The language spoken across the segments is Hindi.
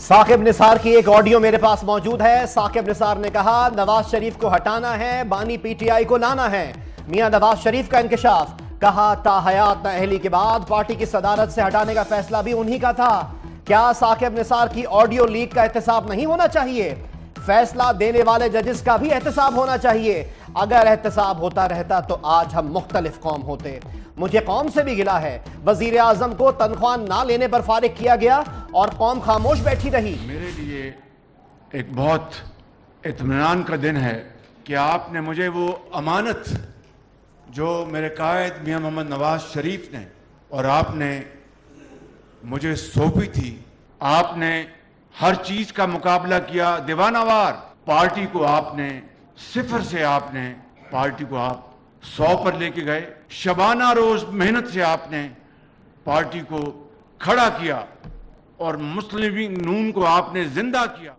साकिब निसार की एक ऑडियो मेरे पास मौजूद है। साकिब निसार ने कहा नवाज शरीफ को हटाना है, बानी पीटीआई को लाना है। मियां नवाज शरीफ का इंकशाफ, कहा ताहयात नाअहली के बाद पार्टी की सदारत से हटाने का फैसला भी उन्हीं का था। क्या साकिब निसार की ऑडियो लीक का एहतसाब नहीं होना चाहिए? फैसला देने वाले जजेस का भी एहतसाब होना चाहिए। अगर एहतसाब होता रहता तो आज हम मुख्तलिफ कौम होते। मुझे कौम से भी गिला है, वजीर आजम को तनख्वाह ना लेने पर फारिग किया गया और कौम खामोश बैठी रही। मेरे लिए एक बहुत इत्मीनान का दिन है कि आपने मुझे वो अमानत जो मेरे कायद मियां मोहम्मद नवाज शरीफ ने और आपने मुझे सौंपी थी, आपने हर चीज का मुकाबला किया दीवानावार। पार्टी को आपने सिफर से आपने पार्टी को आप 100 पर लेके गए। शबाना रोज मेहनत से आपने पार्टी को खड़ा किया और मुस्लिम लीग नून को आपने जिंदा किया।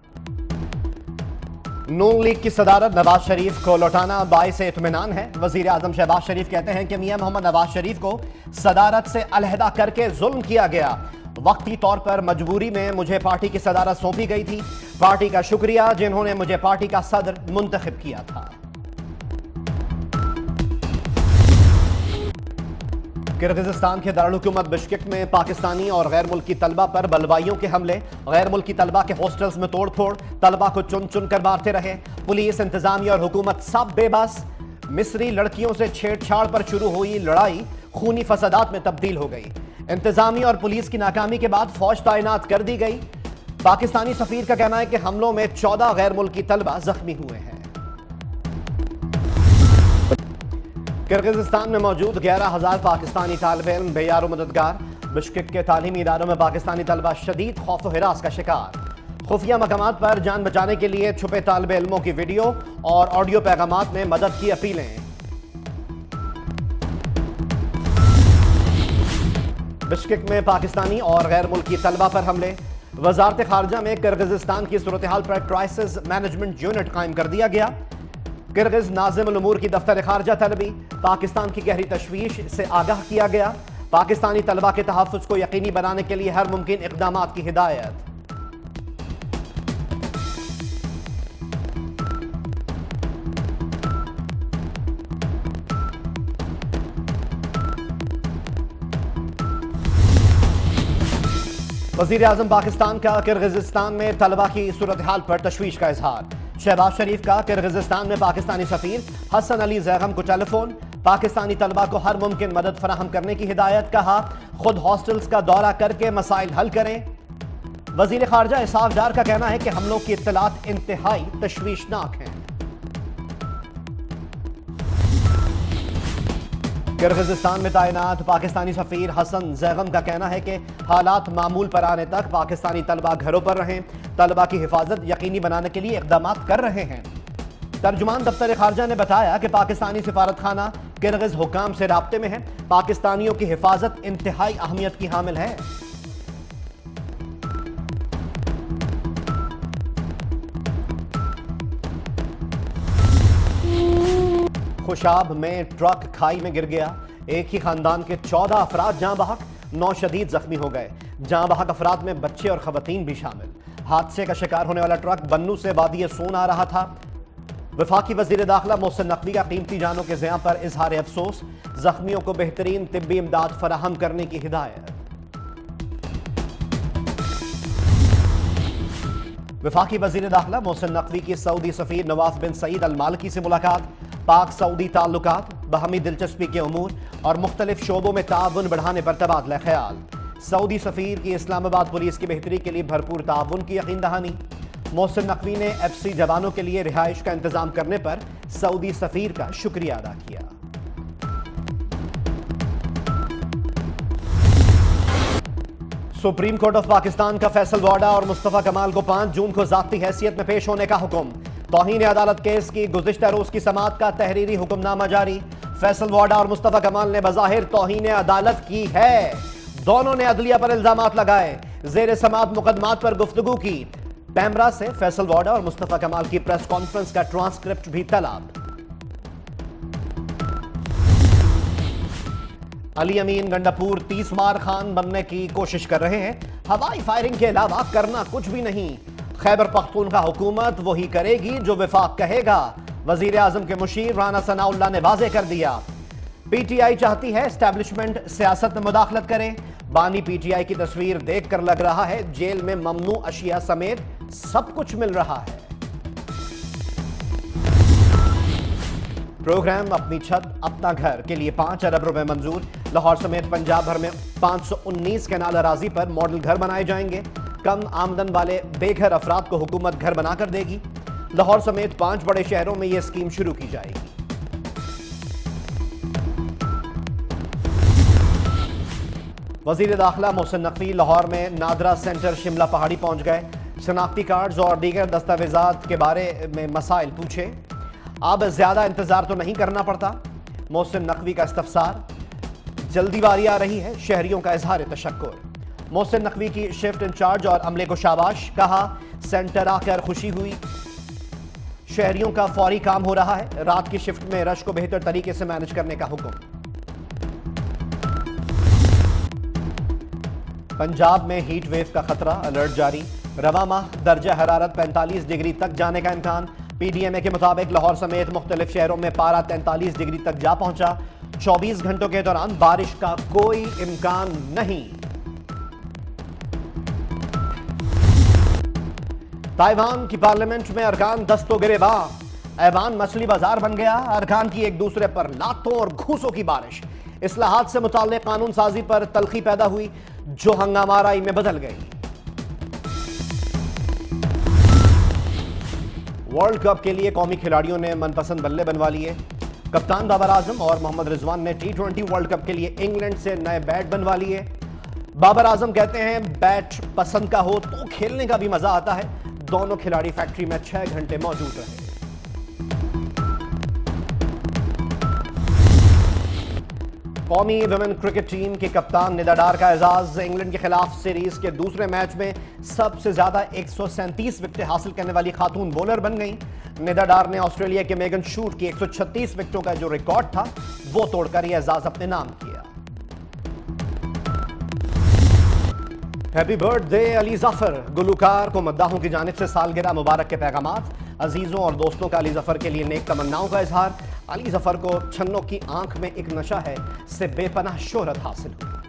नून लीग की सदारत नवाज शरीफ को लौटाना बाइस इत्मीनान है। वजीर आजम शहबाज शरीफ कहते हैं कि मियां मोहम्मद नवाज शरीफ को सदारत से अलहदा करके जुल्म किया गया। वक्ती तौर पर मजबूरी में मुझे पार्टी की सदारत सौंपी गई थी। पार्टी का शुक्रिया जिन्होंने मुझे पार्टी का सदर मुंतखब किया था। किर्गिज़स्तान के दारुल-हुकूमत बिश्केक में पाकिस्तानी और गैर मुल्की तलबा पर बलवाइयों के हमले। गैर मुल्की तलबा के हॉस्टल्स में तोड़फोड़, तलबा को चुन चुन कर मारते रहे। पुलिस, इंतजामिया और हुकूमत सब बेबस। मिस्री लड़कियों से छेड़छाड़ पर शुरू हुई लड़ाई खूनी फसादात में तब्दील हो गई। इंतजामिया और पुलिस की नाकामी के बाद फौज तैनात कर दी गई। पाकिस्तानी सफीर का कहना है कि हमलों में 14 गैर मुल्की तलबा जख्मी हुए हैं। किर्गिज़स्तान में मौजूद 11,000 पाकिस्तानी तालिब इल्म बेयार मददगार। बिश्केक के तालीमी इदारों में पाकिस्तानी तलबा शदीद खौफ हिरास का शिकार। खुफिया मकामात पर जान बचाने के लिए छुपे तालिब इल्मों की वीडियो और ऑडियो पैगामात में मदद की अपीलें। बिश्केक में पाकिस्तानी और गैर मुल्की तलबा पर हमले। वजारत खारजा में किर्गिज़स्तान की सूरत हाल पर क्राइसिस मैनेजमेंट यूनिट कायम कर दिया गया। किर्गिज़ नाज़िम उल उमूर की दफ्तर खारजा तलबी, पाकिस्तान की गहरी तशवीश से आगाह किया गया। पाकिस्तानी तलबा के तहफ़्फ़ुज़ को यकीनी बनाने के लिए हर मुमकिन इक़दामात की हिदायत। वज़ीर आज़म पाकिस्तान का किर्गिज़स्तान में तलबा की सूरत हाल पर तशवीश का इजहार। शहबाज शरीफ का किर्गिज़स्तान में पाकिस्तानी सफ़ीर हसन अली ज़ैगम को टेलीफोन। पाकिस्तानी तलबा को हर मुमकिन मदद फराहम करने की हिदायत। कहा खुद हॉस्टल्स का दौरा करके मसाइल हल करें। वज़ीर ख़ारजा इसाफ़ डार का कहना है कि हमलों की इत्तलात इंतहाई तशवीशनाक हैं। किर्गिज़स्तान में तैनात पाकिस्तानी सफ़ीर हसन ज़ैगम का कहना है कि हालात मामूल पर आने तक पाकिस्तानी तलबा घरों पर रहें। तलबा की हिफाजत यकीनी बनाने के लिए इक़दामात कर रहे हैं। तर्जुमान दफ्तर खारजा ने बताया कि पाकिस्तानी सिफारत खाना किर्गिज़ हुकाम से राब्ते में है। पाकिस्तानियों की हिफाजत इंतहाई अहमियत की हामिल है। खुशाब में ट्रक खाई में गिर गया। एक ही खानदान के 14 अफराद जाँ बहक, 9 शदीद जख्मी हो गए। जाँ बहक अफराद में बच्चे और खवातीन भी शामिल। हादसे का शिकार होने वाला ट्रक बन्नू से वादी सोन आ रहा था। वफाकी वजीर दाखिला मोहसिन नकवी का कीमती जानों के ज़िया पर इजहार अफसोस। जख्मियों को बेहतरीन तिब्बी इमदाद फराहम करने की हिदायत। वफाकी वजीर दाखिला मोहसिन नकवी की सऊदी सफ़ीर नवाफ बिन सईद अल मालिकी से मुलाकात। पाक सऊदी ताल्लुकात, बहमी दिलचस्पी के उमूर और मुख्तलिफ शोबों में ताउन बढ़ाने पर तबादला ख्याल। सऊदी सफ़ीर की इस्लामाबाद पुलिस की बेहतरी के लिए भरपूर ताउन की यकीन दहानी। मोहसिन नकवी ने FC जवानों के लिए रिहाइश का इंतजाम करने पर सऊदी सफ़ीर का शुक्रिया अदा किया। सुप्रीम कोर्ट ऑफ पाकिस्तान का फैसल वाडा और मुस्तफ़ा कमाल को 5 जून को ज़ाती हैसियत में पेश होने का हुक्म। तौहीन अदालत केस की गुज़िश्ता रोज़ की समाअत का तहरीरी हुक्मनामा जारी। फैसल वाडा और मुस्तफ़ा कमाल ने बज़ाहिर तौहीन अदालत की है। दोनों ने अदलिया पर इल्ज़ामात लगाए। ज़ेर समाअत मुकदमात पर गुफ्तगू की। पैमरा से फैसल वाडा और मुस्तफ़ा कमाल की प्रेस कॉन्फ्रेंस का ट्रांसक्रिप्ट भी तलब। अली अमीन गंडापुर 30 मार खान बनने की कोशिश कर रहे हैं। हवाई फायरिंग के अलावा करना कुछ भी नहीं। खैबर पख्तूनख्वा हुकूमत वही करेगी जो विफाक कहेगा। वजीर आजम के मुशीर राना सनाउल्लाह ने वाजे कर दिया। पीटीआई चाहती है एस्टैब्लिशमेंट सियासत में मुदाखलत करे। बानी पीटीआई की तस्वीर देखकर लग रहा है जेल में ममनू अशिया समेत सब कुछ मिल रहा है। प्रोग्राम अपनी छत अपना घर के लिए 5 अरब रुपए मंजूर। लाहौर समेत पंजाब भर में 519 कैनाल अराजी पर मॉडल घर बनाए जाएंगे। कम आमदन वाले बेघर अफराद को हुकूमत घर बनाकर देगी। लाहौर समेत 5 बड़े शहरों में यह स्कीम शुरू की जाएगी। वजीर दाखिला मोहसिन नकवी लाहौर में नादरा सेंटर शिमला पहाड़ी पहुंच गए। शनाख्ती कार्ड्स और दीगर दस्तावेजात के बारे में मसाइल पूछे। अब ज्यादा इंतजार तो नहीं करना पड़ता। मोहसिन नकवी का इस्तफसार, जल्दी बारी आ रही है, शहरियों का इजहार तशक्कुर। मोहसिन नकवी की शिफ्ट इंचार्ज और अमले को शाबाश, कहा सेंटर आकर खुशी हुई। शहरियों का फौरी काम हो रहा है। रात की शिफ्ट में रश को बेहतर तरीके से मैनेज करने का हुक्म। पंजाब में हीट वेव का खतरा, अलर्ट जारी। रवा माह दर्जा हरारत 45 डिग्री तक जाने का इम्कान। पीडीएमए के मुताबिक लाहौर समेत मुख्तलिफ शहरों में पारा 43 डिग्री तक जा पहुंचा। 24 घंटों के दौरान बारिश का कोई इम्कान नहीं। ताइवान की पार्लियामेंट में अरकान दस्तों गिरेबान। ऐवान मछली बाजार बन गया। अरकान की एक दूसरे पर लातों और घूसों की बारिश। इस्लाहात से मुताल्लिक कानून साजी पर तलखी पैदा हुई जो हंगामाराई में बदल गई। वर्ल्ड कप के लिए कौमी खिलाड़ियों ने मनपसंद बल्ले बनवा लिए। कप्तान बाबर आजम और मोहम्मद रिजवान ने T20 वर्ल्ड कप के लिए इंग्लैंड से नए बैट बनवा लिए। बाबर आजम कहते हैं बैट पसंद का हो तो खेलने का भी मजा आता है। दोनों खिलाड़ी फैक्ट्री में 6 घंटे मौजूद रहे। कौमी वुमेन क्रिकेट टीम के कप्तान निदा डार का एजाज। इंग्लैंड के खिलाफ सीरीज के दूसरे मैच में सबसे ज्यादा 137 विकेटें हासिल करने वाली खातून बॉलर बन गईं। निदा डार ने ऑस्ट्रेलिया के मेगन शूट की 136 विकेटों का जो रिकॉर्ड था वो तोड़कर यह एजाज अपने नाम किया। Happy birthday Ali Zafar. गुलूकार को मद्दाहों की जानिब से सालगिरह मुबारक के पैगामात। अजीजों और दोस्तों का अली जफर के लिए नेक तमन्नाओं का इजहार। अली जफर को छन्नों की आंख में एक नशा है से बेपनाह शोहरत हासिल हुई।